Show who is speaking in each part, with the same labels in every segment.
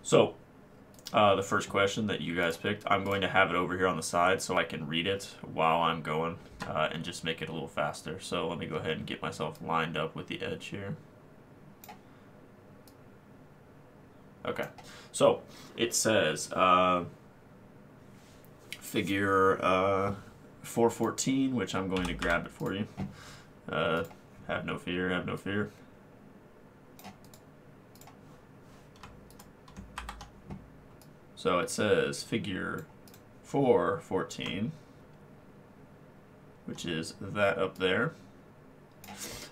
Speaker 1: So the first question that you guys picked, I'm going to have it over here on the side so I can read it while I'm going and just make it a little faster. So let me go ahead and get myself lined up with the edge here. Okay, so it says figure 414, which I'm going to grab it for you. Have no fear, have no fear. So it says figure 414, which is that up there.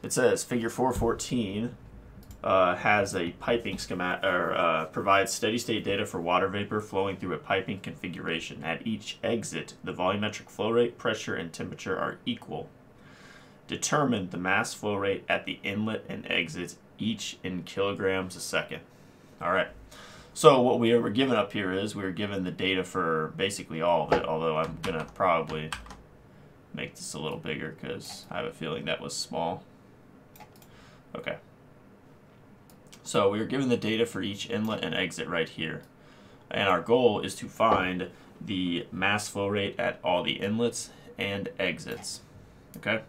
Speaker 1: It says figure 414 has a piping schematic, or provides steady state data for water vapor flowing through a piping configuration. At each exit, the volumetric flow rate, pressure, and temperature are equal. Determine the mass flow rate at the inlet and exit, each in kilograms a second. All right. So what we were given up here is we were given the data for basically all of it, although I'm going to probably make this a little bigger because I have a feeling that was small. Okay. So we were given the data for each inlet and exit right here. And our goal is to find the mass flow rate at all the inlets and exits. Okay.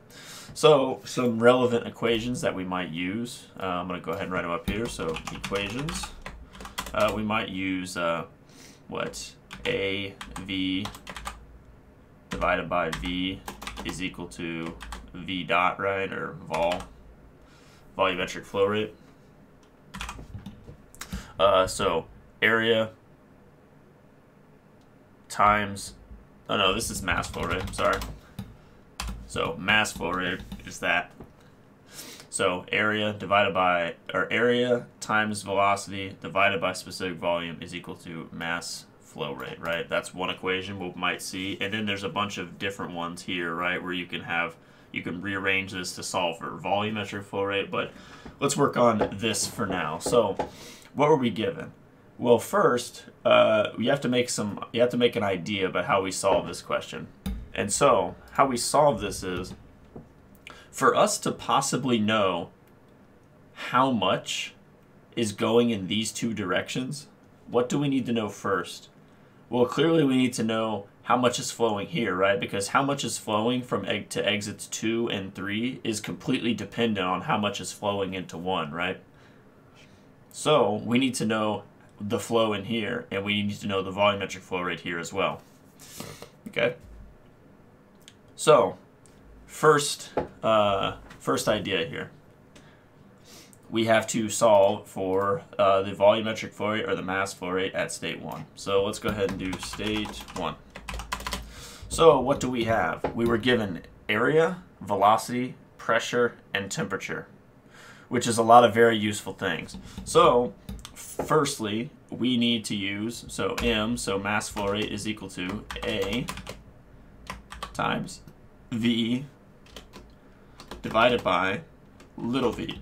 Speaker 1: So some relevant equations that we might use. I'm going to go ahead and write them up here. So equations. We might use what? AV divided by V is equal to V dot, right? Or volumetric flow rate. So area times, oh no, this is mass flow rate, sorry. So mass flow rate is that. So area divided by, or area times velocity divided by specific volume is equal to mass flow rate, right? That's one equation we might see. And then there's a bunch of different ones here, right, where you can rearrange this to solve for volumetric flow rate, but let's work on this for now. So what were we given? Well, first, you have to make an idea about how we solve this question. And so how we solve this is, for us to possibly know how much is going in these two directions, what do we need to know first? Well, clearly we need to know how much is flowing here, right? Because how much is flowing from to exits 2 and 3 is completely dependent on how much is flowing into 1, right? So we need to know the flow in here, and we need to know the volumetric flow rate here as well. Okay? So first idea here. We have to solve for the volumetric flow rate or the mass flow rate at state 1. So let's go ahead and do state 1. So what do we have? We were given area, velocity, pressure, and temperature, which is a lot of very useful things. So firstly, we need to use, so M, so mass flow rate is equal to A times V divided by little v.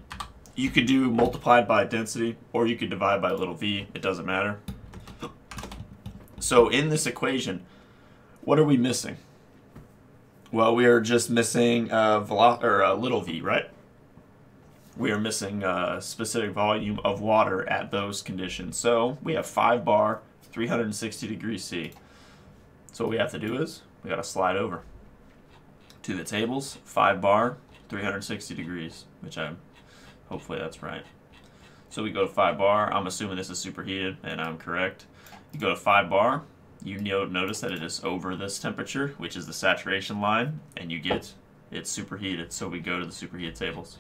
Speaker 1: You could do multiplied by density, or you could divide by little v. It doesn't matter. So in this equation, what are we missing? Well, we are just missing little v, right? We are missing a specific volume of water at those conditions. So we have 5 bar, 360 degrees C. So what we have to do is we got to slide over to the tables, 5 bar, 360 degrees, which hopefully that's right. So we go to 5 bar. I'm assuming this is superheated, and I'm correct. You go to 5 bar. You notice that it is over this temperature, which is the saturation line, and you get it's superheated. So we go to the superheated tables.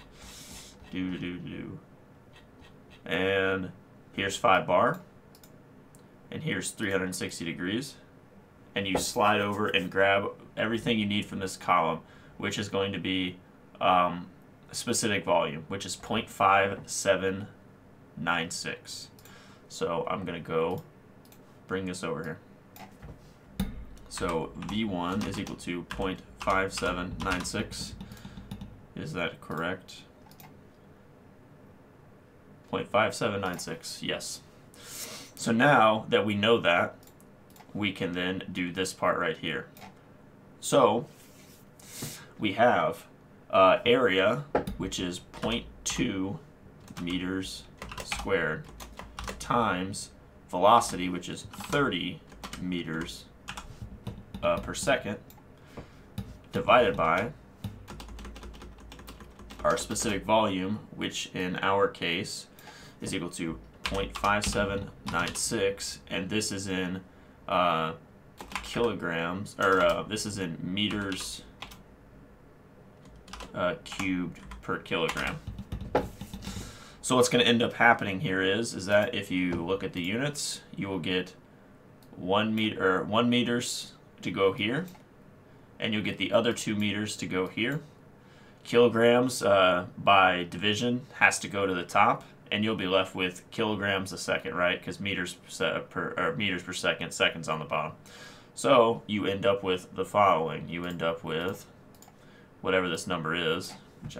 Speaker 1: And here's 5 bar, and here's 360 degrees. And you slide over and grab everything you need from this column, which is going to be specific volume, which is 0.5796. So I'm going to go bring this over here. So V1 is equal to 0.5796. Is that correct? 0.5796, yes. So now that we know that, we can then do this part right here. So we have area, which is 0.2 meters squared, times velocity, which is 30 meters per second, divided by our specific volume, which in our case is equal to 0.5796, and this is in kilograms, or this is in meters cubed per kilogram. So what's going to end up happening here is that if you look at the units, you will get 1 meters to go here, and you'll get the other 2 meters to go here. Kilograms by division has to go to the top, and you'll be left with kilograms a second, right? Because meters per second, seconds on the bottom. So you end up with the following. You end up with whatever this number is, which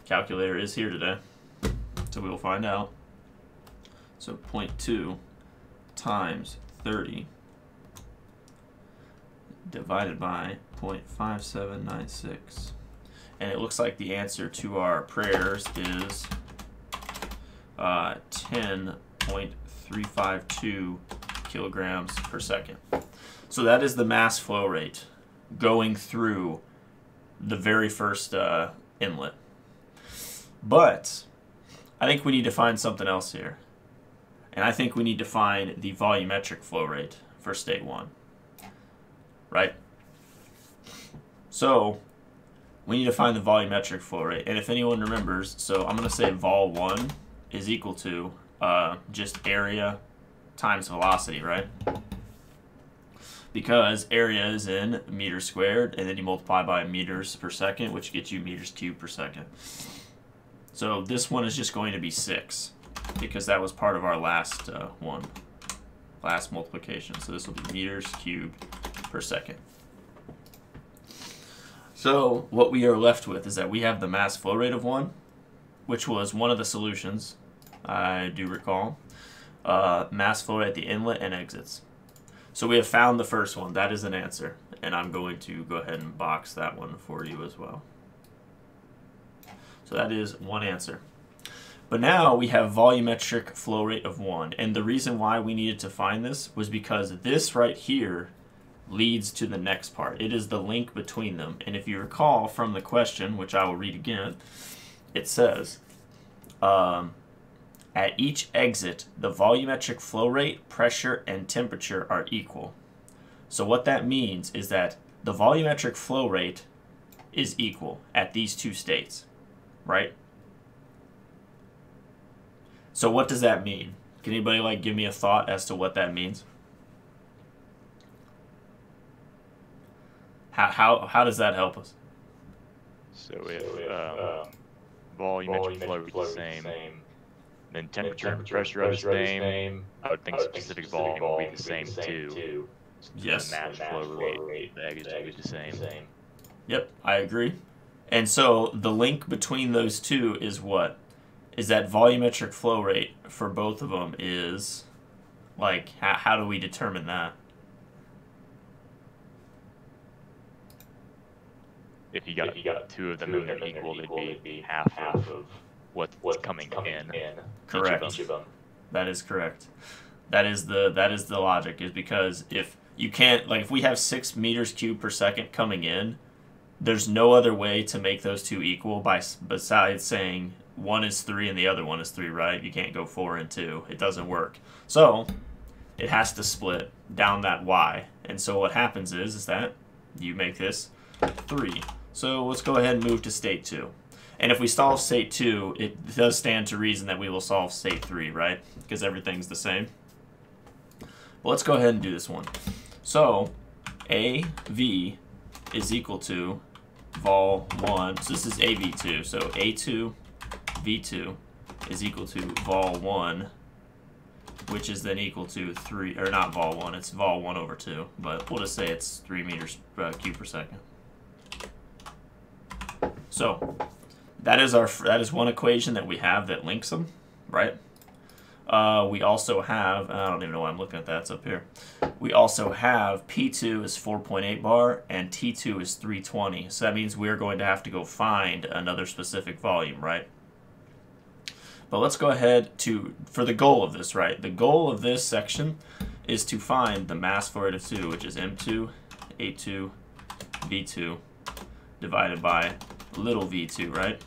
Speaker 1: calculator is here today, so we will find out. So 0.2 times 30 divided by 0.5796. And it looks like the answer to our prayers is 10.352 kilograms per second. So that is the mass flow rate going through the very first inlet. But I think we need to find something else here. And I think we need to find the volumetric flow rate for state 1. Right? So we need to find the volumetric flow rate. And if anyone remembers, so I'm going to say vol1 is equal to just area times velocity, right? Because area is in meters squared, and then you multiply by meters per second, which gets you meters cubed per second. So this one is just going to be 6, because that was part of our last last multiplication. So this will be meters cubed per second. So what we are left with is that we have the mass flow rate of 1, which was one of the solutions, I do recall. Mass flow rate at the inlet and exits. So we have found the first one. That is an answer. And I'm going to go ahead and box that one for you as well. So that is one answer. But now we have volumetric flow rate of 1. And the reason why we needed to find this was because this right here leads to the next part. It is the link between them. And if you recall from the question, which I will read again, it says, at each exit, the volumetric flow rate, pressure, and temperature are equal. So what that means is that the volumetric flow rate is equal at these two states, right? So what does that mean? Can anybody give me a thought as to what that means? How does that help us?
Speaker 2: So if volumetric flow is the same, then temperature and pressure are the same, I would think specific volume will be the same too.
Speaker 1: Yes.
Speaker 2: The mass flow rate, the exit will be the same.
Speaker 1: Yep, I agree. And so the link between those two is what? Is that volumetric flow rate for both of them is, how do we determine that?
Speaker 2: If you got two of them and they're equal, they'd be half of what's coming in.
Speaker 1: Correct.
Speaker 2: Each of them.
Speaker 1: That is correct. That is the logic, is because if you can't, if we have 6 meters cubed per second coming in, there's no other way to make those two equal besides saying one is 3 and the other one is 3, right? You can't go 4 and 2. It doesn't work. So it has to split down that y. And so what happens is that you make this 3. So let's go ahead and move to state 2. And if we solve state 2, it does stand to reason that we will solve state 3, right? Because everything's the same. Well, let's go ahead and do this one. So AV is equal to vol1. So this is AV2. So A2 V2 is equal to vol1, which is then equal to 3, or not vol1, it's vol1 over 2. But we'll just say it's 3 meters cubed per second. So that is one equation that we have that links them, right? We also have, I don't even know why I'm looking at that, it's up here. We also have P2 is 4.8 bar and T2 is 320. So that means we're going to have to go find another specific volume, right? But let's go ahead for the goal of this, right? The goal of this section is to find the mass flow rate of 2, which is M2, A2, V2, divided by little v2, right?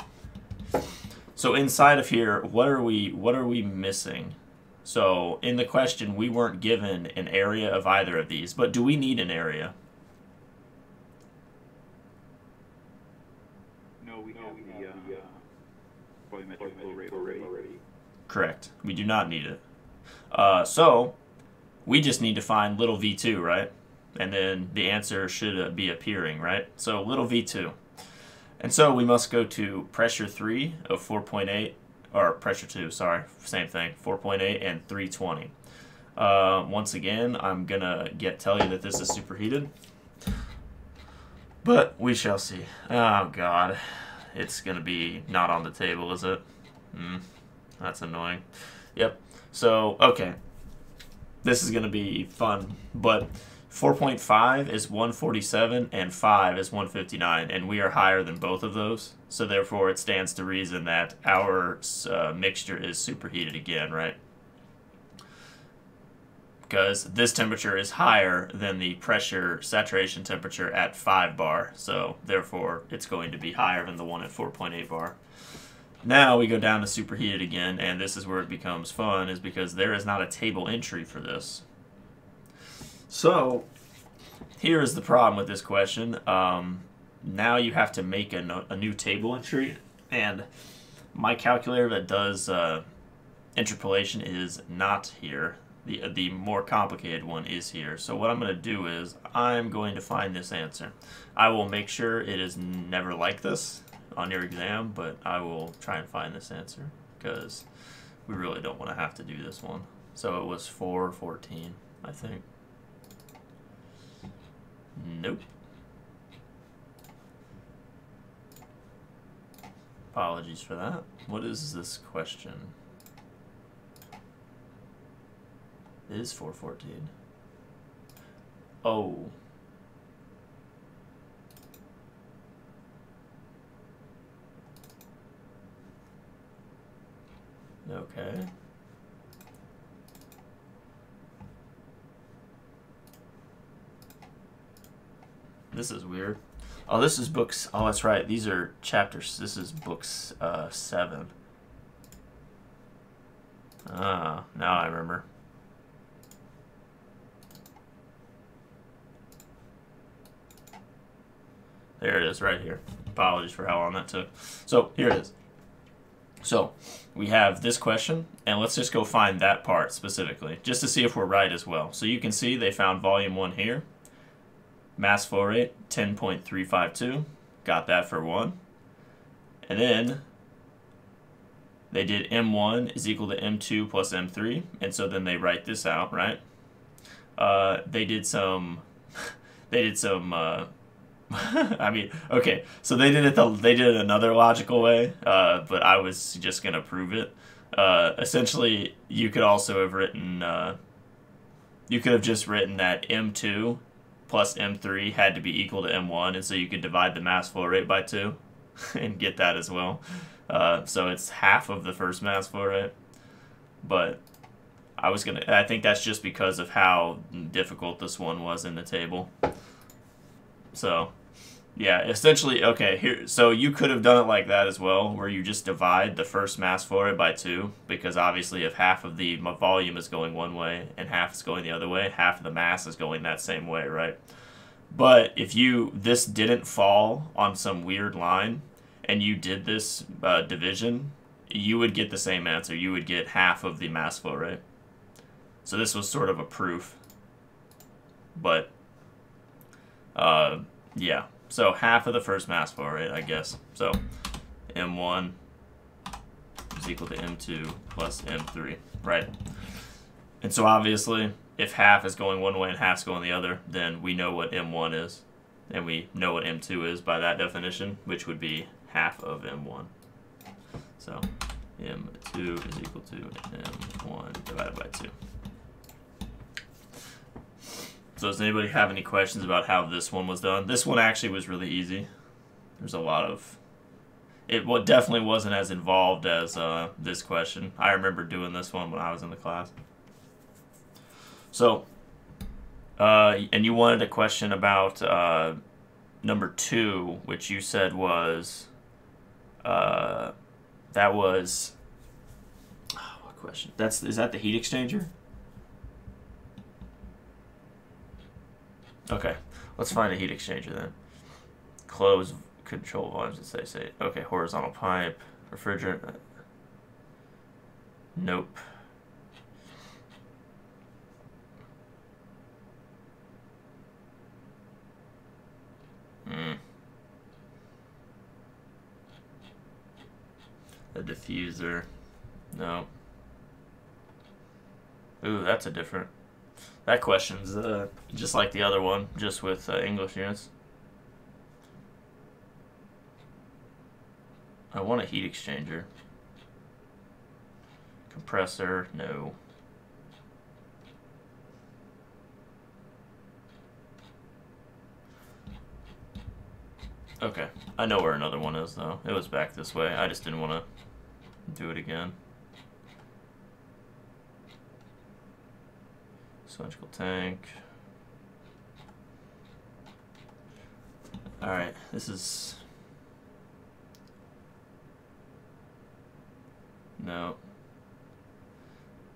Speaker 1: So inside of here, what are we missing? So in the question, we weren't given an area of either of these, but do we need an area?
Speaker 3: No, we have the volumetric flow rate already.
Speaker 1: Correct. We do not need it. So we just need to find little v2, right? And then the answer should be appearing, right? So little v2. And so we must go to pressure 3 of 4.8, or pressure 2, sorry, same thing, 4.8 and 320. Once again, I'm going to tell you that this is superheated. But we shall see. Oh, God. It's going to be not on the table, is it? That's annoying. Yep. So, okay. This is going to be fun, but 4.5 is 147 and 5 is 159, and we are higher than both of those. So therefore, it stands to reason that our mixture is superheated again, right? Because this temperature is higher than the pressure saturation temperature at 5 bar. So therefore, it's going to be higher than the one at 4.8 bar. Now we go down to superheated again, and this is where it becomes fun, is because there is not a table entry for this. So here is the problem with this question. Now you have to make a new table entry, and my calculator that does interpolation is not here. The more complicated one is here. So what I'm going to do is I'm going to find this answer. I will make sure it is never like this on your exam, but I will try and find this answer because we really don't want to have to do this one. So it was 414, I think. Nope. Apologies for that. What is this question? It is 414. Oh. Okay. This is weird. Oh, this is books. Oh, that's right. These are chapters. This is books 7. Ah, now I remember. There it is, right here. Apologies for how long that took. So here it is. So we have this question, and let's just go find that part specifically, just to see if we're right as well. So you can see they found volume 1 here. Mass flow rate, 10.352. Got that for 1. And then they did M1 is equal to M2 plus M3. And so then they write this out, right? They did some... I mean, okay, so they did it another logical way, but I was just going to prove it. Essentially, you could also have written... you could have just written that M2 plus M3 had to be equal to M1, and so you could divide the mass flow rate by 2 and get that as well. So it's half of the first mass flow rate. But I think that's just because of how difficult this one was in the table. So, yeah, essentially, okay, here, so you could have done it like that as well, where you just divide the first mass flow rate by 2, because obviously if half of the volume is going one way and half is going the other way, half of the mass is going that same way, right? But if this didn't fall on some weird line, and you did this division, you would get the same answer. You would get half of the mass flow rate. So this was sort of a proof. But... yeah, so half of the first mass flow rate, I guess. So M1 is equal to M2 plus M3, right? And so obviously, if half is going one way and half's going the other, then we know what M1 is, and we know what M2 is by that definition, which would be half of M1. So M2 is equal to M1 divided by 2. So does anybody have any questions about how this one was done? This one actually was really easy. There's a lot of It definitely wasn't as involved as this question. I remember doing this one when I was in the class. So, and you wanted a question about number 2, which you said was, that was, what question? Is that the heat exchanger? Okay, let's find a heat exchanger then. Close control volumes, as they say. Okay, horizontal pipe, refrigerant. Nope. A diffuser. No. Ooh, that's a different. That question's just like the other one, just with English units. I want a heat exchanger. Compressor, no. Okay, I know where another one is though. It was back this way. I just didn't want to do it again. Cylindrical tank. Alright, this is... No.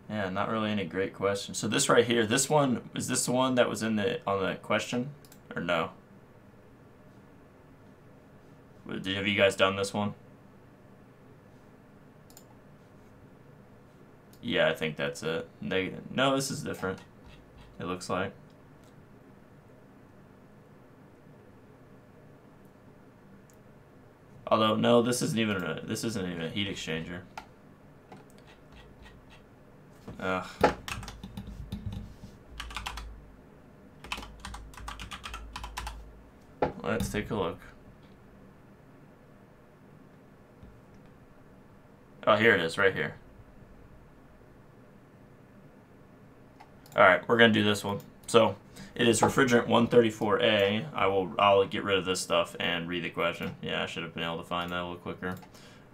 Speaker 1: Yeah, not really any great question. So this right here, this one, is this the one that was on the question? Or no? Have you guys done this one? Yeah, I think that's it. No, this is different. It looks like. Although no, this isn't even a heat exchanger. Ugh. Let's take a look. Oh, here it is, right here. Alright, we're going to do this one. So, it is refrigerant 134A. I'll get rid of this stuff and read the question. Yeah, I should have been able to find that a little quicker.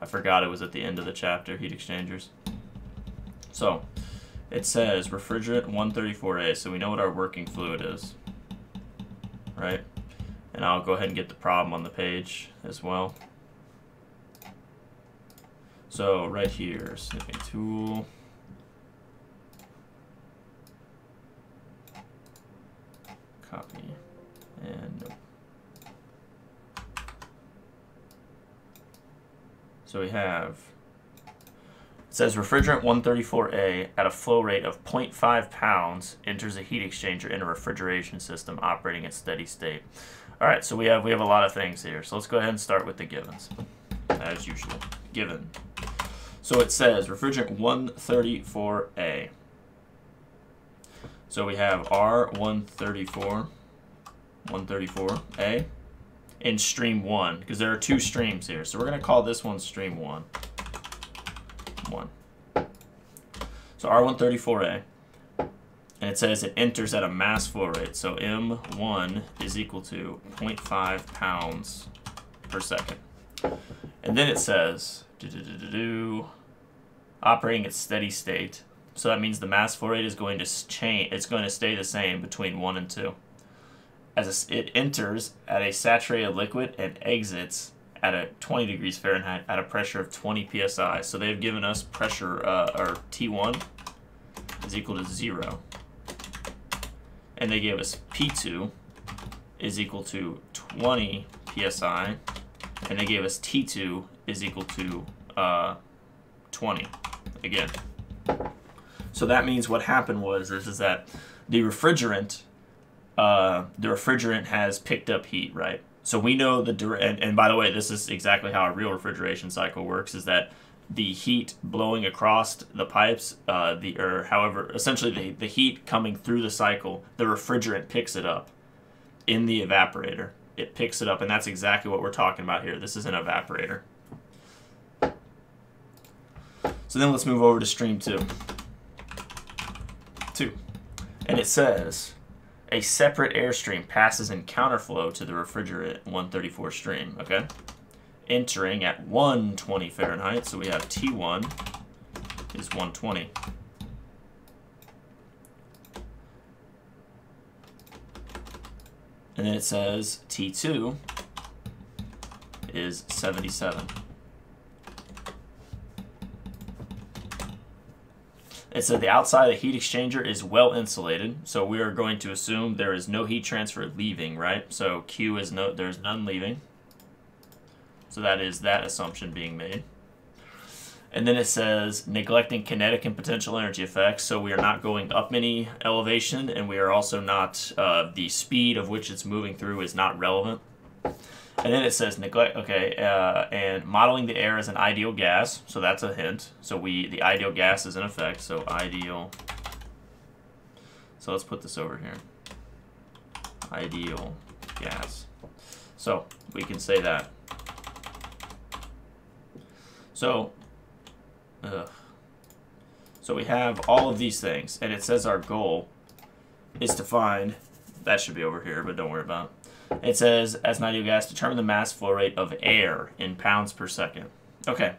Speaker 1: I forgot it was at the end of the chapter, heat exchangers. So, it says refrigerant 134A, so we know what our working fluid is. Right? And I'll go ahead and get the problem on the page as well. So, right here, snipping tool. Copy, and so we have, it says refrigerant 134A at a flow rate of 0.5 pounds enters a heat exchanger in a refrigeration system operating at steady state. All right, so we have a lot of things here. So let's go ahead and start with the givens, as usual. Given. So it says refrigerant 134A. So we have R134A in stream 1, because there are 2 streams here. So we're going to call this one stream 1. So R134A, and it says it enters at a mass flow rate. So M1 is equal to 0.5 pounds per second. And then it says, operating at steady state. So that means the mass flow rate is going to change. It's going to stay the same between 1 and 2. It enters at a saturated liquid and exits at a 20 degrees Fahrenheit at a pressure of 20 psi. So they've given us pressure, or T1 is equal to 0. And they gave us P2 is equal to 20 psi. And they gave us T2 is equal to 20 again. So that means what happened was is that the refrigerant has picked up heat, right? So we know and by the way, this is exactly how a real refrigeration cycle works, is that the heat blowing across the pipes, essentially the heat coming through the cycle, the refrigerant picks it up in the evaporator. It picks it up, and that's exactly what we're talking about here. This is an evaporator. So then let's move over to stream 2. And it says a separate airstream passes in counterflow to the refrigerant 134 stream, okay? entering at 120 Fahrenheit. So we have T1 is 120. And then it says T2 is 77. It said the outside of the heat exchanger is well insulated, so we are going to assume there is no heat transfer leaving, right? So Q is there's none leaving. So that is that assumption being made. And then it says neglecting kinetic and potential energy effects, so we are not going up any elevation, and we are also not, the speed of which it's moving through is not relevant. And then it says and modeling the air as an ideal gas, so that's a hint. So the ideal gas is in effect, so ideal. So let's put this over here. Ideal gas. So we can say that. So we have all of these things, and it says our goal is to find, that should be over here, but don't worry about it. It says, as an ideal gas, determine the mass flow rate of air in pounds per second. Okay,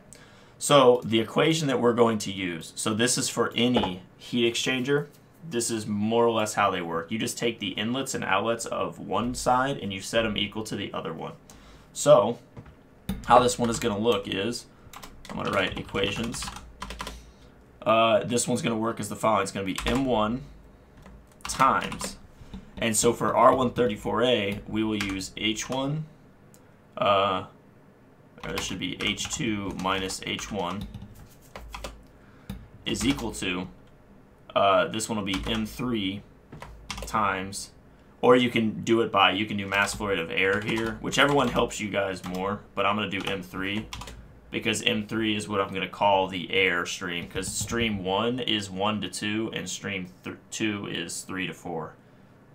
Speaker 1: so the equation that we're going to use, so this is for any heat exchanger. This is more or less how they work. You just take the inlets and outlets of one side and you set them equal to the other one. So how this one is going to look is, I'm going to write equations. This one's going to work as the following. It's going to be M1 times. And so for R134A, we will use H1, or this should be H2 minus H1 is equal to, this one will be M3 times, or you can do it by, you can do mass flow rate of air here, whichever one helps you guys more, but I'm going to do M3, because M3 is what I'm going to call the air stream, because stream 1 is 1 to 2, and stream 2 is 3 to 4.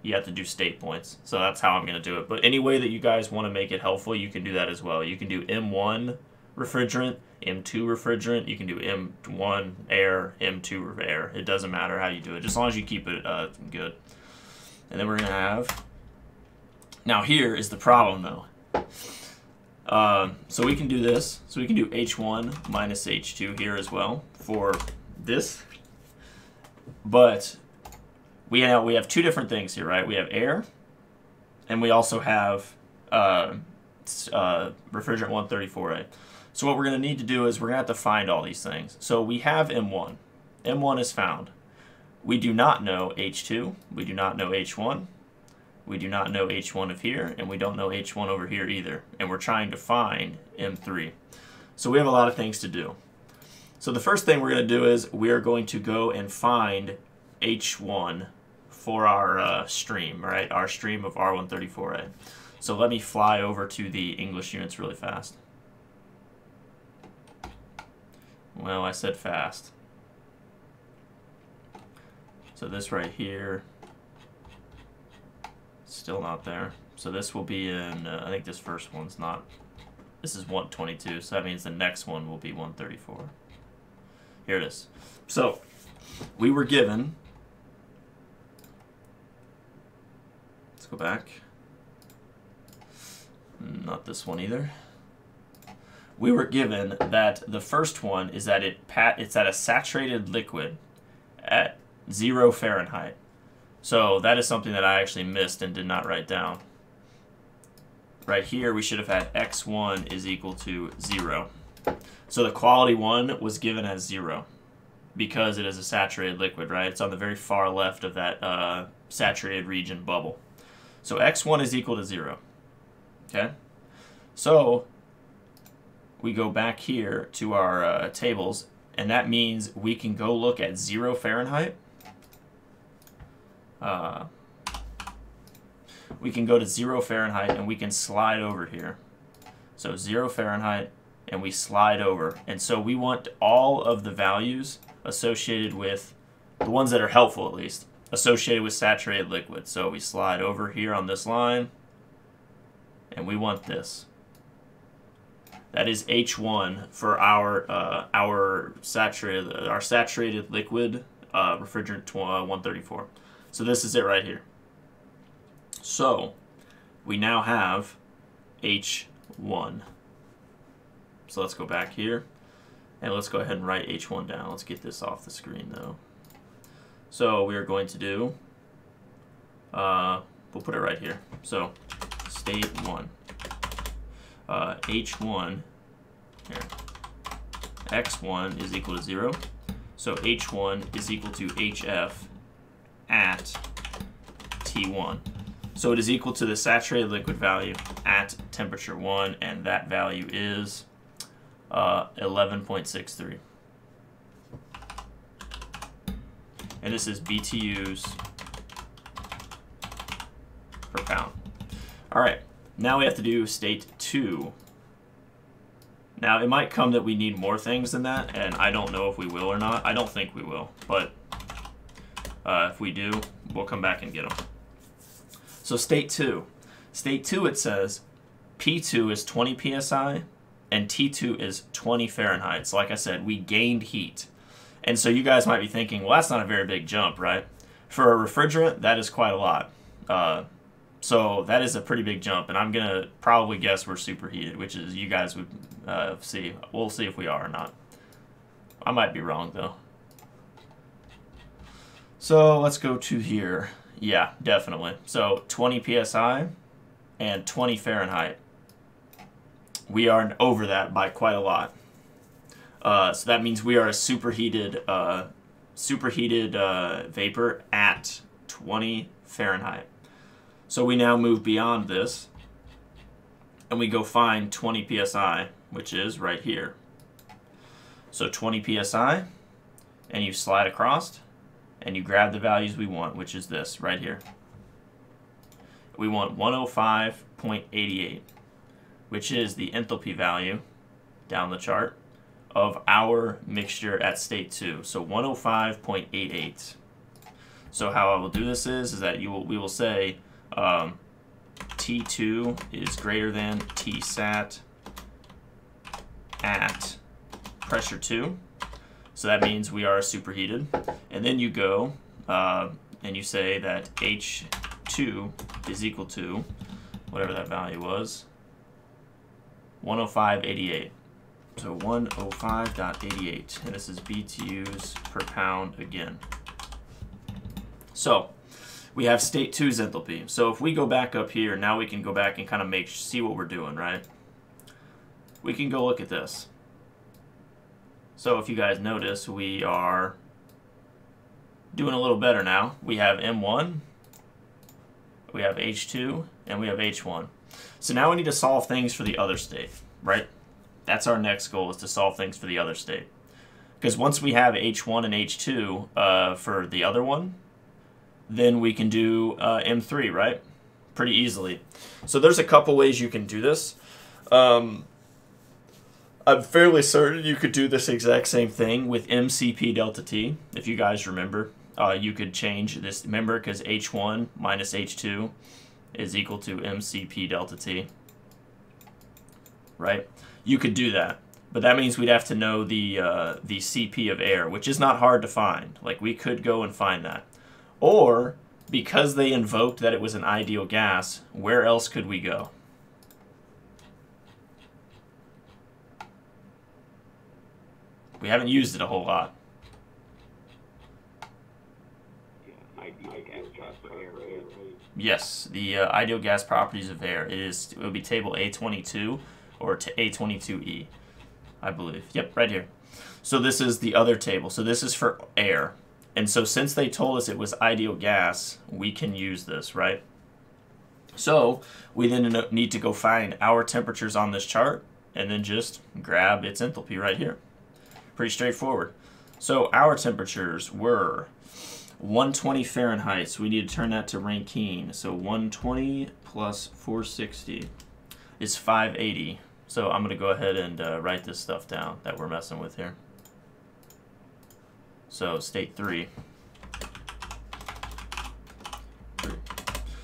Speaker 1: You have to do state points. So that's how I'm going to do it. But any way that you guys want to make it helpful, you can do that as well. You can do M1 refrigerant, M2 refrigerant. You can do M1 air, M2 air. It doesn't matter how you do it, just as long as you keep it good. And then we're going to have... Now here is the problem, though. So we can do this. So we can do H1 minus H2 here as well for this. But... We have two different things here, right? We have air, and we also have refrigerant 134A. So what we're going to need to do is we're going to have to find all these things. So we have M1. M1 is found. We do not know H2. We do not know H1. We do not know H1 of here, and we don't know H1 over here either. And we're trying to find M3. So we have a lot of things to do. So the first thing we're going to do is we are going to go and find H1 for our stream, right? Our stream of R134A. So let me fly over to the English units really fast. Well, I said fast. So this right here, still not there. So this will be in, I think this first one's not, this is 122, so that means the next one will be 134. Here it is. So we were given, go back. Not this one either. We were given that the first one is that it's at a saturated liquid at 0 Fahrenheit. So that is something that I actually missed and did not write down. Right here we should have had X1 is equal to 0. So the quality 1 was given as 0 because it is a saturated liquid, right? It's on the very far left of that saturated region bubble. So X1 is equal to 0, okay? So we go back here to our tables, and that means we can go look at 0 Fahrenheit. We can go to 0 Fahrenheit, and we can slide over here. So 0 Fahrenheit, and we slide over. And so we want all of the values associated with, the ones that are helpful at least, associated with saturated liquid. So we slide over here on this line, and we want this. That is H1 for our saturated liquid refrigerant 134. So this is it right here. So we now have H1. So let's go back here, and let's go ahead and write H1 down. Let's get this off the screen, though. So we are going to do, we'll put it right here. So state 1, H1, here, X1 is equal to 0. So H1 is equal to HF at T1. So it is equal to the saturated liquid value at temperature 1, and that value is 11.63. And this is BTUs per pound. All right, now we have to do state 2. Now, it might come that we need more things than that, and I don't know if we will or not. I don't think we will, but if we do, we'll come back and get them. So state 2. State 2, it says P2 is 20 psi and T2 is 20 Fahrenheit. So like I said, we gained heat. And so you guys might be thinking, well, that's not a very big jump, right? For a refrigerant, that is quite a lot. So that is a pretty big jump, and I'm going to probably guess we're superheated, which is you guys would see. We'll see if we are or not. I might be wrong, though. So let's go to here. Yeah, definitely. So 20 psi and 20 Fahrenheit. We are over that by quite a lot. So that means we are a superheated vapor at 20 Fahrenheit. So we now move beyond this, and we go find 20 psi, which is right here. So 20 psi, and you slide across, and you grab the values we want, which is this right here. We want 105.88, which is the enthalpy value down the chart of our mixture at state 2. So 105.88. So how I will do this is that we will say T2 is greater than Tsat at pressure 2. So that means we are superheated. And then you go and you say that H2 is equal to, whatever that value was, 105.88. So 105.88. And this is BTUs per pound again. So we have state 2's enthalpy. So if we go back up here, now we can go back and kind of see what we're doing, right? We can go look at this. So if you guys notice, we are doing a little better now. We have M1, we have H2, and we have H1. So now we need to solve things for the other state, right? That's our next goal, is to solve things for the other state. Because once we have H1 and H2 for the other one, then we can do M3, right? Pretty easily. So there's a couple ways you can do this. I'm fairly certain you could do this exact same thing with MCP delta T. If you guys remember, you could change this. Remember, because H1 minus H2 is equal to MCP delta T, right? You could do that. But that means we'd have to know the CP of air, which is not hard to find. Like, we could go and find that. Or, because they invoked that it was an ideal gas, where else could we go? We haven't used it a whole lot. Yes, the ideal gas properties of air. It would be table A22 or A22E, I believe. Yep, right here. So this is the other table. So this is for air. And so since they told us it was ideal gas, we can use this, right? So we then need to go find our temperatures on this chart and then just grab its enthalpy right here. Pretty straightforward. So our temperatures were 120 Fahrenheit. So we need to turn that to Rankine. So 120 plus 460 is 580. So I'm going to go ahead and write this stuff down that we're messing with here. So state 3.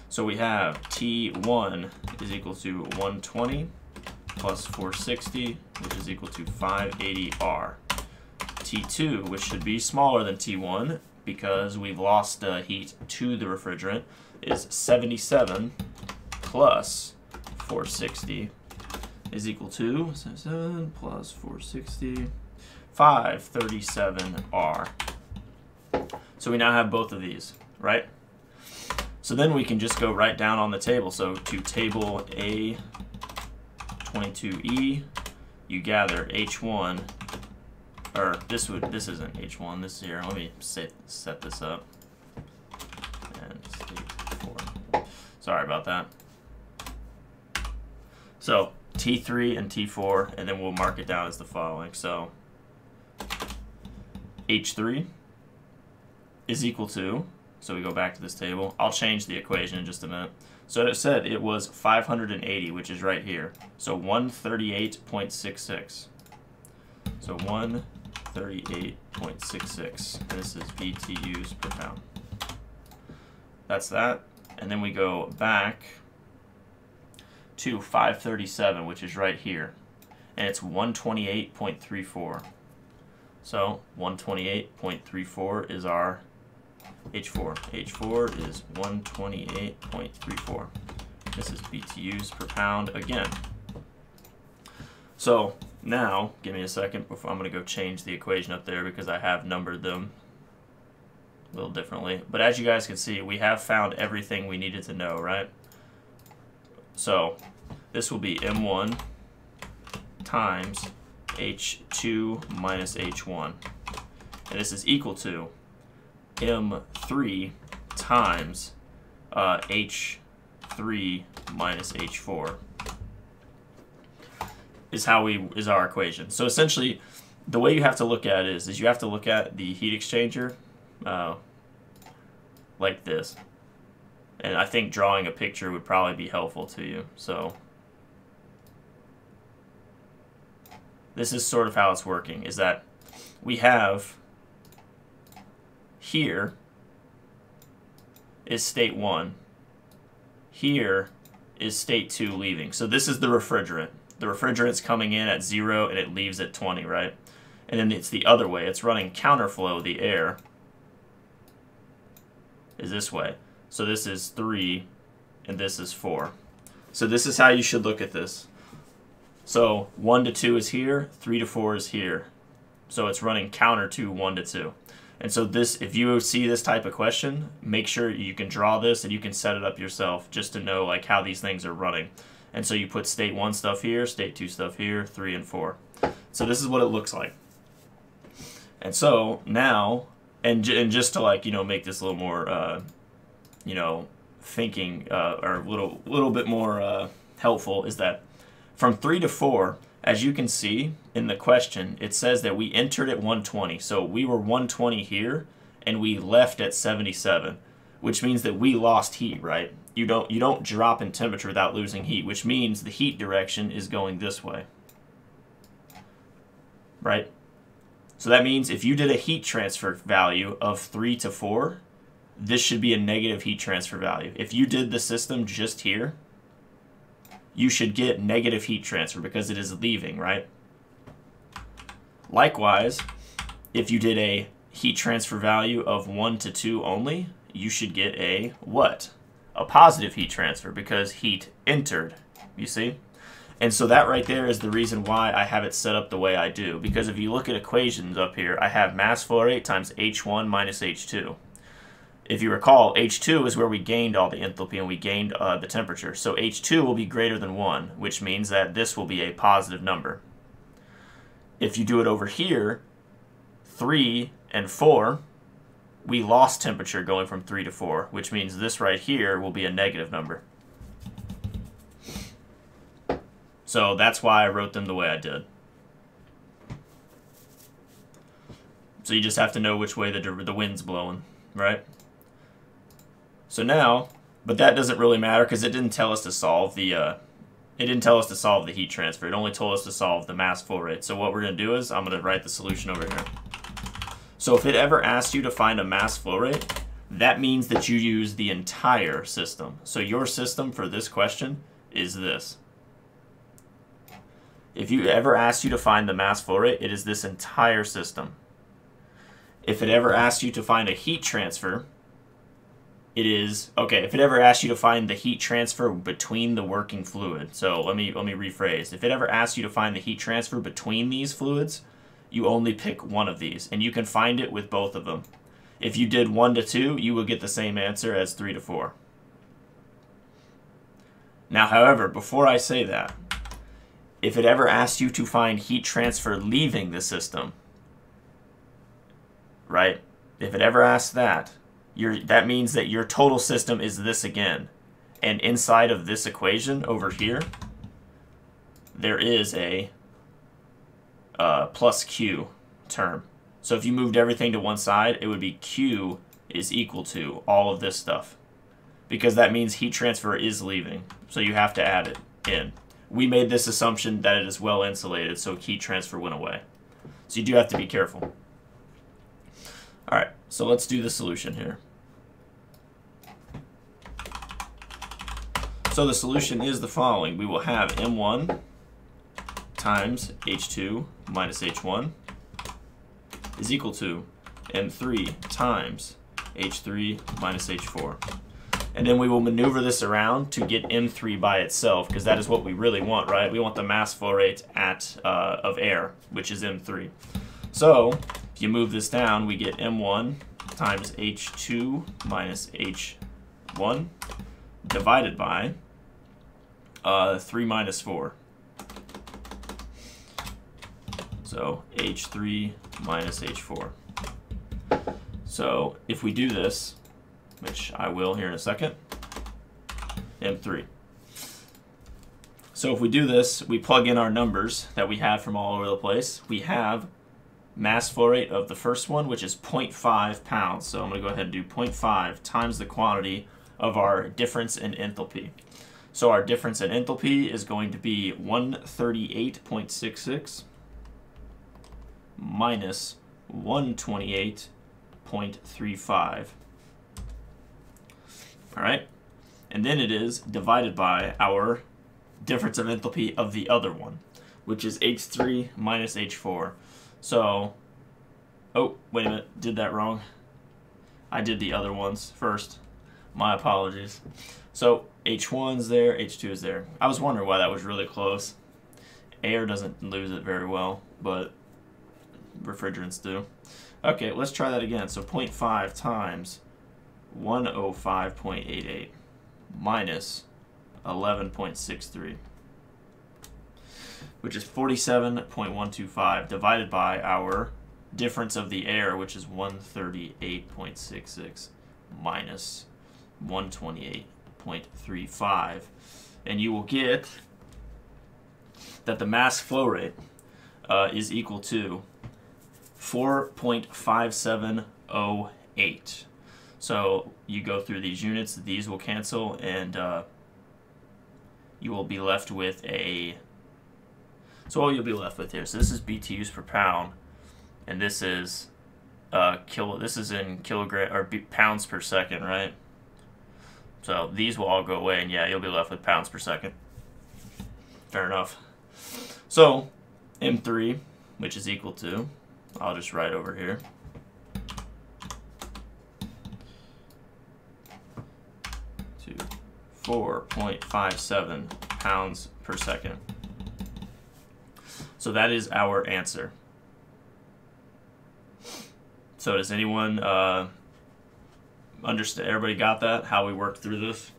Speaker 1: So we have T1 is equal to 120 plus 460, which is equal to 580 R. T2, which should be smaller than T1 because we've lost heat to the refrigerant, is 77 plus 460 is equal to 7 plus 460, 537R. So we now have both of these, right? So then we can just go right down on the table. So to table A22E, you gather H1, or this isn't H1, this is here. Let me set this up. And state 4. Sorry about that. So T3 and T4, and then we'll mark it down as the following. So H3 is equal to, so we go back to this table. I'll change the equation in just a minute. So it said it was 580, which is right here. So 138.66. So 138.66. And this is BTUs per pound. That's that. And then we go back to 537, which is right here. And it's 128.34. So 128.34 is our H4. H4 is 128.34. This is BTUs per pound again. So now, give me a second before I'm going to go change the equation up there because I have numbered them a little differently. But as you guys can see, we have found everything we needed to know, right? So this will be M1 times H2 minus H1. And this is equal to M3 times H3 minus H4 is our equation. So essentially, the way you have to look at it is you have to look at the heat exchanger like this. And I think drawing a picture would probably be helpful to you. So this is sort of how it's working, is that we have here is state 1. Here is state 2 leaving. So this is the refrigerant. The refrigerant's coming in at 0 and it leaves at 20, right? And then it's the other way. It's running counterflow. The air is this way. So this is 3 and this is 4. So this is how you should look at this. So 1 to 2 is here, 3 to 4 is here. So it's running counter to 1 to 2. And so this, if you see this type of question, make sure you can draw this and you can set it up yourself just to know like how these things are running. And so you put state 1 stuff here, state 2 stuff here, 3 and 4. So this is what it looks like. And so now, and just to like, you know, make this a little more, you know, thinking or a little bit more helpful is that from 3 to 4, as you can see in the question, it says that we entered at 120. So we were 120 here, and we left at 77, which means that we lost heat, right? You don't drop in temperature without losing heat, which means the heat direction is going this way, right? So that means if you did a heat transfer value of 3 to 4, this should be a negative heat transfer value. If you did the system just here, you should get negative heat transfer because it is leaving, right? Likewise, if you did a heat transfer value of 1 to 2 only, you should get a what? A positive heat transfer because heat entered, you see? And so that right there is the reason why I have it set up the way I do. Because if you look at equations up here, I have mass flow rate times H1 minus H2. If you recall, H2 is where we gained all the enthalpy and we gained the temperature. So H2 will be greater than 1, which means that this will be a positive number. If you do it over here, 3 and 4, we lost temperature going from 3 to 4, which means this right here will be a negative number. So that's why I wrote them the way I did. So you just have to know which way the wind's blowing, right? So now, but that doesn't really matter because it didn't tell us to solve the heat transfer. It only told us to solve the mass flow rate. So what we're going to do is I'm going to write the solution over here. So if it ever asks you to find a mass flow rate, that means that you use the entire system. So your system for this question is this. If you ever asked you to find the mass flow rate, it is this entire system. If it ever asks you to find a heat transfer, it is, okay, if it ever asks you to find the heat transfer between the working fluid, so let me rephrase. If it ever asks you to find the heat transfer between these fluids, you only pick one of these, and you can find it with both of them. If you did 1 to 2, you would get the same answer as 3 to 4. Now, however, before I say that, if it ever asks you to find heat transfer leaving the system, right? If it ever asks that, that means that your total system is this again. And inside of this equation over here, there is a plus Q term. So if you moved everything to one side, it would be Q is equal to all of this stuff. Because that means heat transfer is leaving. So you have to add it in. We made this assumption that it is well insulated, so heat transfer went away. So you do have to be careful. All right, so let's do the solution here. So the solution is the following. We will have M1 times H2 minus H1 is equal to M3 times H3 minus H4. And then we will maneuver this around to get M3 by itself, because that is what we really want, right? We want the mass flow rate of air, which is M3. So if you move this down, we get M1 times H2 minus H1 divided by 3 minus 4. So H3 minus H4. So if we do this, which I will here in a second, M3. So if we do this, we plug in our numbers that we have from all over the place. We have mass flow rate of the first one, which is 0.5 pounds. So I'm going to go ahead and do 0.5 times the quantity of our difference in enthalpy. So our difference in enthalpy is going to be 138.66 minus 128.35. All right, and then it is divided by our difference of enthalpy of the other one, which is H3 minus H4. So, oh, wait a minute, did that wrong. I did the other ones first. My apologies. So H1's there, H2 is there. I was wondering why that was really close. Air doesn't lose it very well, but refrigerants do. Okay, let's try that again. So 0.5 times 105.88 minus 11.63, which is 47.125, divided by our difference of the air, which is 138.66 minus 128.35. And you will get that the mass flow rate is equal to 4.5708. So you go through these units, these will cancel, and you will be left with a, so what you'll be left with here, so this is BTUs per pound, and this is this is in kilogram or pounds per second, right? So these will all go away, and yeah, you'll be left with pounds per second. Fair enough. So M3, which is equal to, I'll just write over here, to 4.57 pounds per second. So that is our answer. So does anyone understand? Everybody got that? How we worked through this?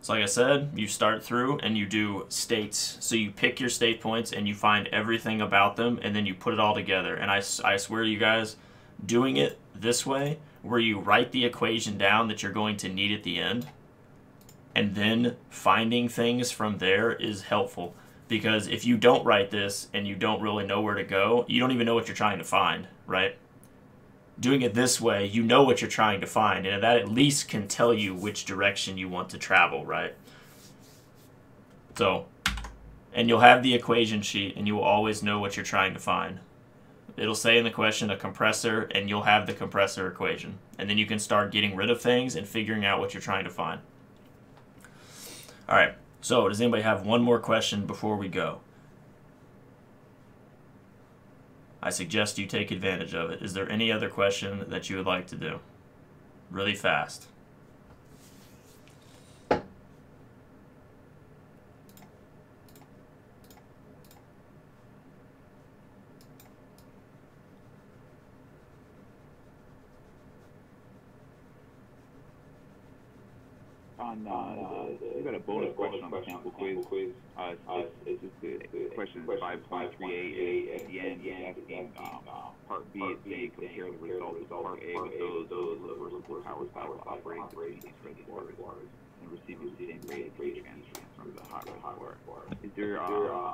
Speaker 1: So like I said, you start through and you do states. So you pick your state points and you find everything about them, and then you put it all together. And I swear to you guys, doing it this way, where you write the equation down that you're going to need at the end, and then finding things from there is helpful. Because if you don't write this and you don't really know where to go, you don't even know what you're trying to find, right? Doing it this way, you know what you're trying to find, and that at least can tell you which direction you want to travel, right? So, and you'll have the equation sheet, and you will always know what you're trying to find. It'll say in the question a compressor, and you'll have the compressor equation. And then you can start getting rid of things and figuring out what you're trying to find. All right, so does anybody have one more question before we go? I suggest you take advantage of it. Is there any other question that you would like to do? Really fast.
Speaker 3: You got a bonus question on the sample quiz. It's just the question 5.38 at the end. It's asking part B. It's saying compare the results of part A with those of the reversible power cycle operating between these reservoirs and receiving the same rate of heat transfer from the hot reservoir. Is there?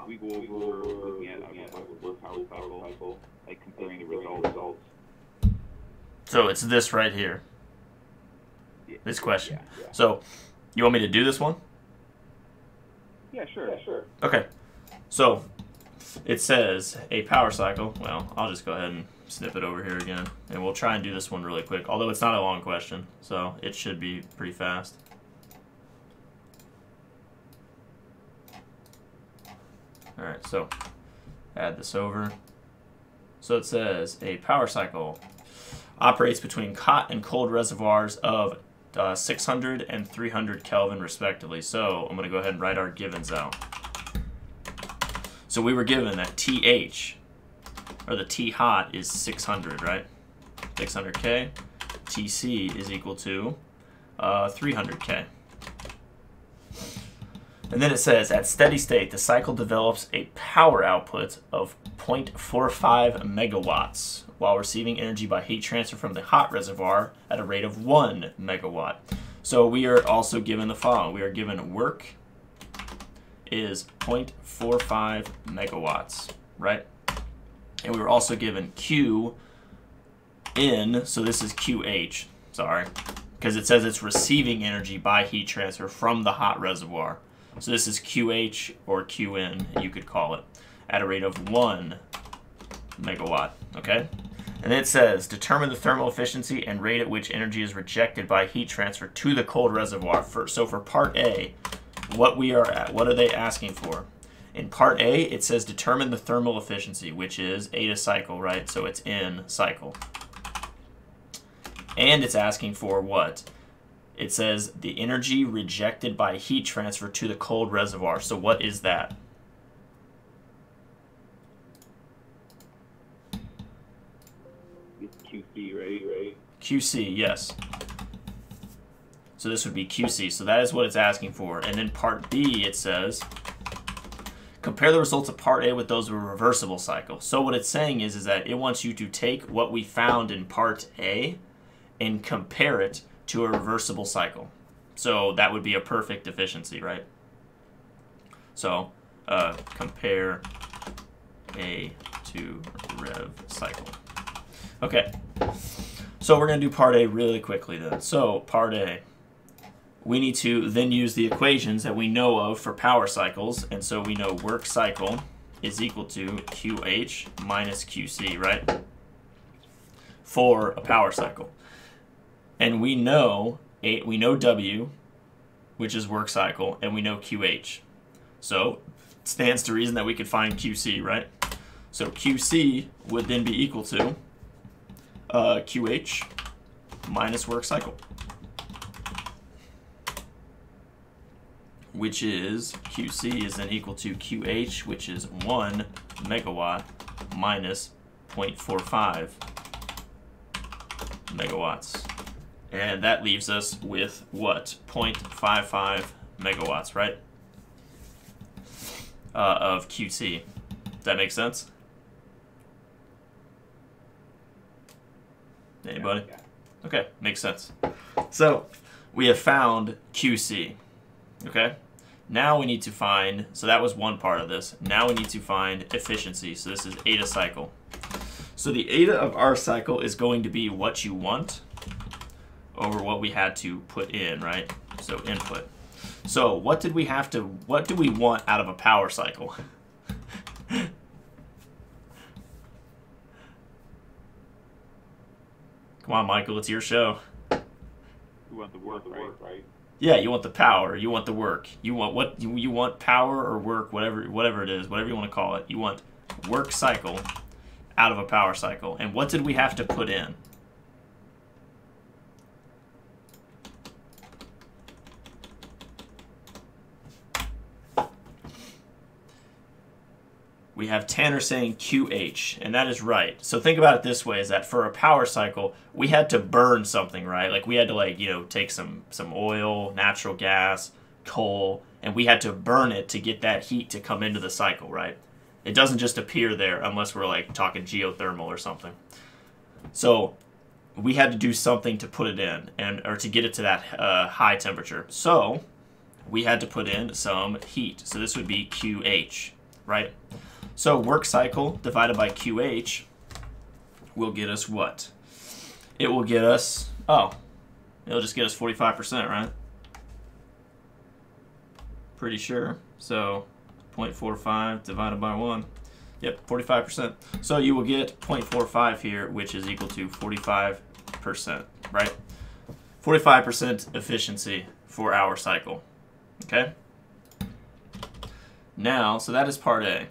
Speaker 3: We go over looking at reversible power cycle, like comparing the results.
Speaker 1: So it's this right here. This question.
Speaker 3: Yeah.
Speaker 1: So, you want me to do this one?
Speaker 3: Yeah, sure.
Speaker 1: Okay. So, it says a power cycle. Well, I'll just go ahead and snip it over here again. And we'll try and do this one really quick. Although it's not a long question. So, it should be pretty fast. Alright, so add this over. So it says a power cycle operates between hot and cold reservoirs of 600 and 300 Kelvin respectively. So I'm going to go ahead and write our givens out. So we were given that TH, or the T hot, is 600, right? 600K. TC is equal to 300K. And then it says, at steady state, the cycle develops a power output of 0.45 megawatts while receiving energy by heat transfer from the hot reservoir at a rate of 1 megawatt. So we are also given the following. We are given work is 0.45 megawatts, right? And we were also given Q in, so this is QH, sorry, because it says it's receiving energy by heat transfer from the hot reservoir. So this is QH or QN, you could call it, at a rate of 1 megawatt, okay? And then it says, determine the thermal efficiency and rate at which energy is rejected by heat transfer to the cold reservoir. So for part A, what are they asking for? In part A, it says determine the thermal efficiency, which is eta cycle, right? So it's in cycle. And it's asking for what? It says the energy rejected by heat transfer to the cold reservoir. So what is that?
Speaker 3: It's QC, right?
Speaker 1: QC, yes. So this would be QC. So that is what it's asking for. And then part B, it says, compare the results of part A with those of a reversible cycle. So what it's saying is that it wants you to take what we found in part A and compare it to a reversible cycle. So that would be a perfect efficiency, right? So compare A to rev cycle. Okay, so we're going to do part A really quickly then. So part A, we need to then use the equations that we know of for power cycles. And so we know work cycle is equal to QH minus QC, right? For a power cycle. And we know W, which is work cycle, and we know QH. So it stands to reason that we could find QC, right? So QC would then be equal to QH minus work cycle, which is QC is then equal to QH, which is 1 megawatt minus 0.45 megawatts. And that leaves us with what? 0.55 megawatts, right? Of QC. Does that make sense? Anybody?
Speaker 3: Yeah.
Speaker 1: Okay, makes sense. So we have found QC. Okay? Now we need to find, so that was one part of this. Now we need to find efficiency. So this is eta cycle. So the eta of our cycle is going to be what you want over what we had to put in, right? So input. So what do we want out of a power cycle? Come on, Michael, it's your show.
Speaker 3: You want the work, right?
Speaker 1: Yeah, you want the power, you want the work. You want what? You want power or work, whatever it is, whatever you want to call it. You want work cycle out of a power cycle. And what did we have to put in? We have Tanner saying QH, and that is right. So think about it this way, is that for a power cycle, we had to burn something, right? Like we had to, like, you know, take some oil, natural gas, coal, and we had to burn it to get that heat to come into the cycle, right? It doesn't just appear there unless we're like talking geothermal or something. So we had to do something to put it in, or to get it to that high temperature. So we had to put in some heat. So this would be QH, right? So work cycle divided by QH will get us what? It will get us, it'll just get us 45%, right? Pretty sure. So 0.45 divided by 1. Yep, 45%. So you will get 0.45 here, which is equal to 45%, right? 45% efficiency for our cycle, okay? Now, so that is part A.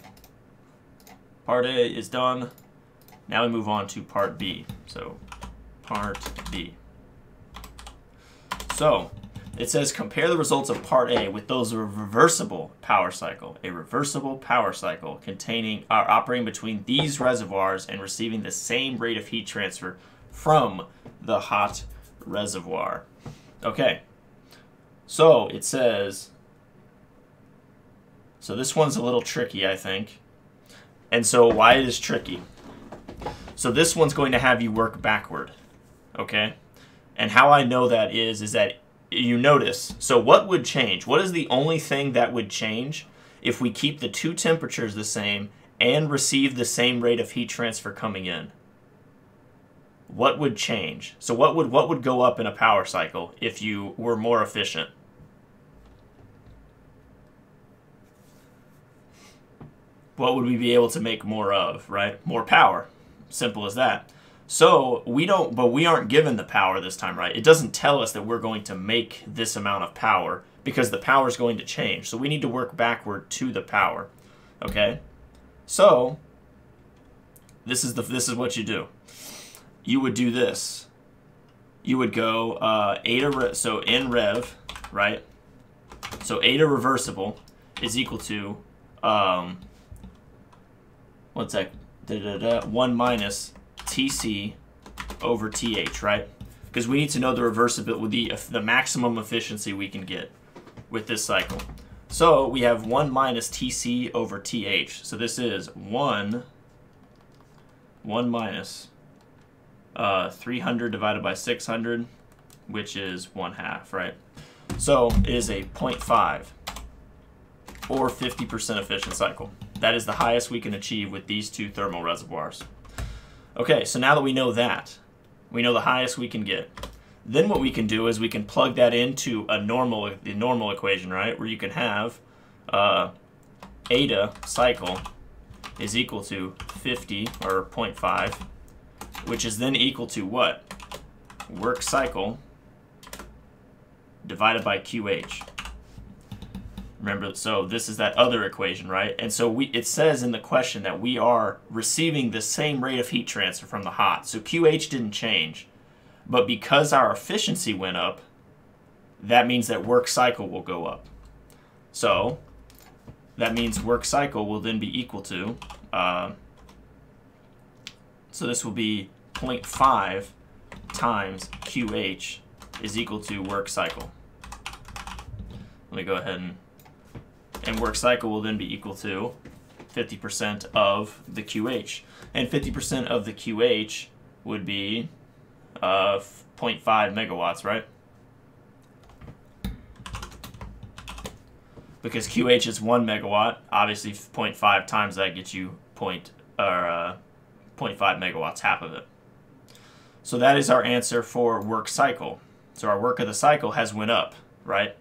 Speaker 1: Part A is done. Now we move on to part B. So part B. So it says compare the results of part A with those of a reversible power cycle. A reversible power cycle containing operating between these reservoirs and receiving the same rate of heat transfer from the hot reservoir. Okay. So it says, so this one's a little tricky, I think. And so why it is tricky? So this one's going to have you work backward, okay? And how I know that is that you notice, so what would change? What is the only thing that would change if we keep the two temperatures the same and receive the same rate of heat transfer coming in? What would change? So what would go up in a power cycle if you were more efficient? What would we be able to make more of, right? More power. Simple as that. So we aren't given the power this time, right? It doesn't tell us that we're going to make this amount of power because the power is going to change. So we need to work backward to the power, okay? So this is what you do. You would do this. You would go so in rev, right? So eta reversible is equal to 1 minus TC over TH, right? Because we need to know the reversibility, the maximum efficiency we can get with this cycle. So we have 1 minus TC over TH. So this is 1 minus 300 divided by 600, which is 1/2, right? So it is a 0.5 or 50% efficient cycle. That is the highest we can achieve with these two thermal reservoirs. Okay, so now that we know that, we know the highest we can get. Then what we can do is we can plug that into the normal equation, right? Where you can have eta cycle is equal to 50 or 0.5, which is then equal to what? Work cycle divided by QH. Remember, so this is that other equation, right? And so it says in the question that we are receiving the same rate of heat transfer from the hot. So QH didn't change. But because our efficiency went up, that means that work cycle will go up. So that means work cycle will then be equal to, so this will be 0.5 times QH is equal to work cycle. Let me go ahead and work cycle will then be equal to 50% of the QH. And 50% of the QH would be 0.5 megawatts, right? Because QH is 1 megawatt, obviously 0.5 times that gets you 0.5 megawatts, half of it. So that is our answer for work cycle. So our work of the cycle has went up, right?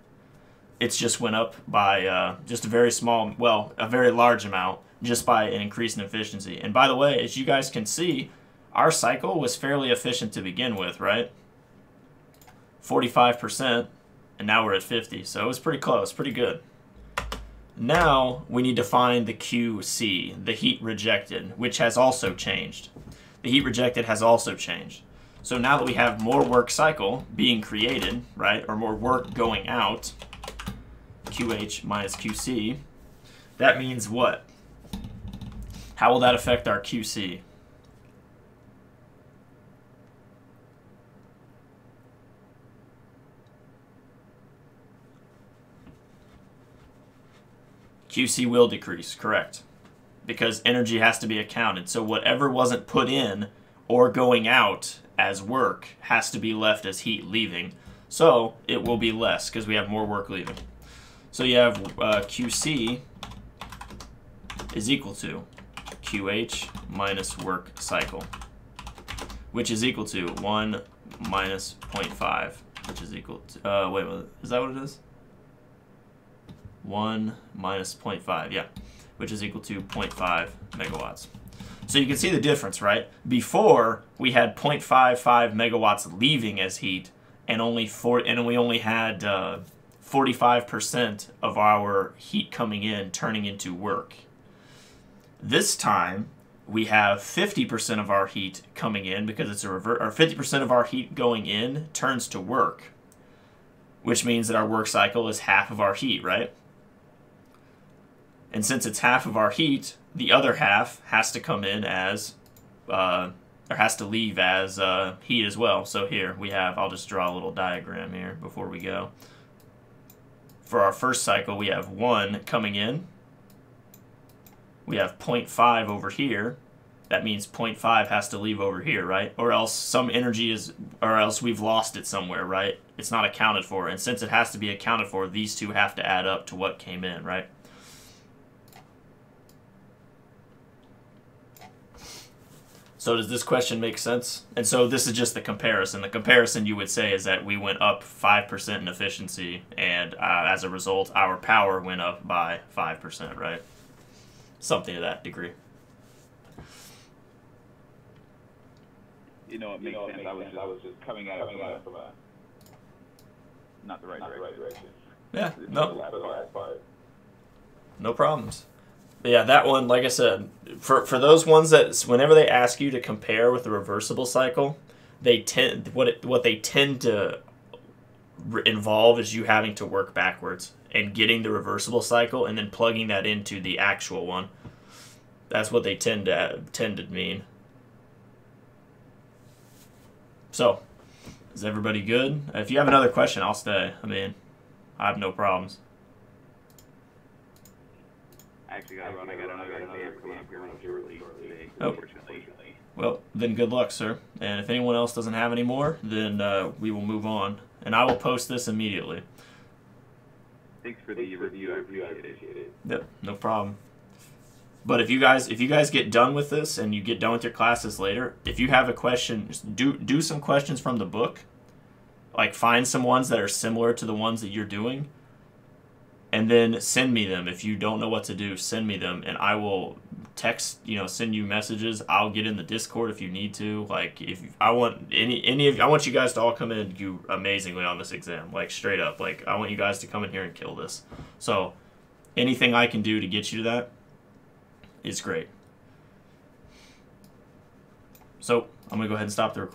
Speaker 1: It's just went up by just a very small, well, a very large amount, just by an increase in efficiency. And by the way, as you guys can see, our cycle was fairly efficient to begin with, right? 45%, and now we're at 50. So it was pretty close, pretty good. Now we need to find the QC, the heat rejected, which has also changed. The heat rejected has also changed. So now that we have more work cycle being created, right, or more work going out, QH minus QC, that means what? How will that affect our QC? QC will decrease, correct. Because energy has to be accounted. So whatever wasn't put in or going out as work has to be left as heat leaving. So it will be less because we have more work leaving. So you have QC is equal to QH minus work cycle, which is equal to 1 minus 0.5, which is equal to, wait, is that what it is? 1 minus 0.5, yeah, which is equal to 0.5 megawatts. So you can see the difference, right? Before, we had 0.55 megawatts leaving as heat, and we only had 45% of our heat coming in turning into work. This time, we have 50% of our heat coming in because it's a reverse, or 50% of our heat going in turns to work, which means that our work cycle is half of our heat, right? And since it's half of our heat, the other half has to come in as, or has to leave as heat as well. So here we have, I'll just draw a little diagram here before we go. For our first cycle, we have 1 coming in. We have 0.5 over here. That means 0.5 has to leave over here, right? Or else some energy is, or else we've lost it somewhere, right? It's not accounted for. And since it has to be accounted for, these two have to add up to what came in, right? So does this question make sense? And so this is just the comparison. The comparison you would say is that we went up 5% in efficiency, and as a result, our power went up by 5%, right? Something to that degree.
Speaker 3: You know, it makes sense. I was just coming at it from a not the right direction.
Speaker 1: Yeah, no problems. But yeah, that one, like I said, for those ones that whenever they ask you to compare with the reversible cycle, they tend what they tend to involve is you having to work backwards and getting the reversible cycle and then plugging that into the actual one. That's what they tend to mean. So, is everybody good? If you have another question, I'll stay. I mean, I have no problems.
Speaker 3: I actually got another exam coming up here shortly today,
Speaker 1: oh.
Speaker 3: Unfortunately.
Speaker 1: Well, then good luck, sir. And if anyone else doesn't have any more, then we will move on. And I will post this immediately.
Speaker 3: Thanks for the review. I appreciate it.
Speaker 1: Yep, no problem. But if you guys get done with this and you get done with your classes later, if you have a question, just do some questions from the book. Like find some ones that are similar to the ones that you're doing. And then send me them. If you don't know what to do, send me them, and I will send you messages. I'll get in the Discord if you need to. Like, if I want I want you guys to all come in and do amazingly on this exam. Like, straight up. Like, I want you guys to come in here and kill this. So, anything I can do to get you to that is great. So, I'm going to go ahead and stop the recording.